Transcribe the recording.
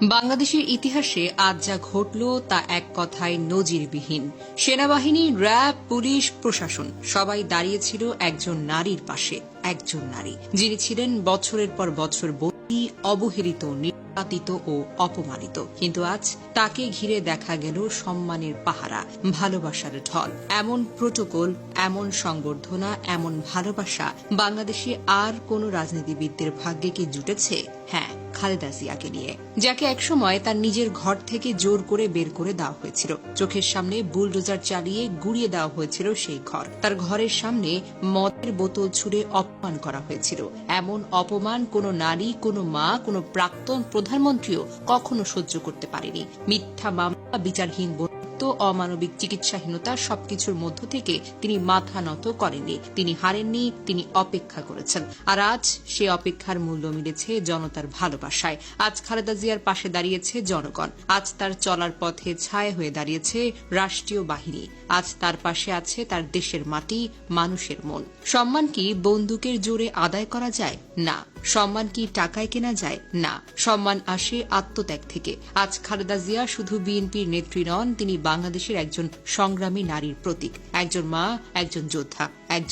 বাংলাদেশের ইতিহাসে আজ যা ঘটল তা এক কথায় নজিরবিহীন। সেনাবাহিনী, র্যাব, পুলিশ, প্রশাসন সবাই দাঁড়িয়েছিল একজন নারীর পাশে। একজন নারী যিনি ছিলেন বছরের পর বছর বন্দী, অবহেলিত, নির্যাতিত ও অপমানিত। কিন্তু আজ তাকে ঘিরে দেখা গেল সম্মানের পাহারা, ভালোবাসার ঢল। এমন প্রোটোকল, এমন সংবর্ধনা, এমন ভালোবাসা বাংলাদেশে আর কোন রাজনীতিবিদদের ভাগ্যে কি জুটেছে? হ্যাঁ, খালেদা জিয়াকে নিয়ে, যাকে একসময় তার নিজের ঘর থেকে জোর করে বের করে দেওয়া হয়েছিল। চোখের সামনে বুলডোজার চালিয়ে গুড়িয়ে দেওয়া হয়েছিল সেই ঘর। তার ঘরের সামনে মদের বোতল ছুড়ে অপমান করা হয়েছিল। এমন অপমান কোনো নারী, কোনো মা, কোনো প্রাক্তন প্রধানমন্ত্রীও কখনো সহ্য করতে পারেনি। মিথ্যা মামলা, বিচারহীন অমানবিক চিকিৎসাহীনতা, সবকিছুর মধ্য থেকে তিনি মাথা নত করেননি। তিনি হারেননি, তিনি অপেক্ষা করেছেন। আর আজ সে অপেক্ষার মূল্য মিলেছে জনতার ভালোবাসায়। আজ খালেদা জিয়ার পাশে দাঁড়িয়েছে জনগণ। আজ তার চলার পথে ছায়া হয়ে দাঁড়িয়েছে রাষ্ট্রীয় বাহিনী। আজ তার পাশে আছে তার দেশের মাটি, মানুষের মন। সম্মান কি বন্দুকের জোরে আদায় করা যায়? না। সম্মান কি টাকায় কেনা যায়? না। সম্মান আসে আত্মত্যাগ থেকে। আজ খালেদা জিয়া শুধু বিএনপির নেত্রী নন, তিনি বাংলাদেশের একজন সংগ্রামী নারীর প্রতীক, একজন মা, একজন যোদ্ধা, একজন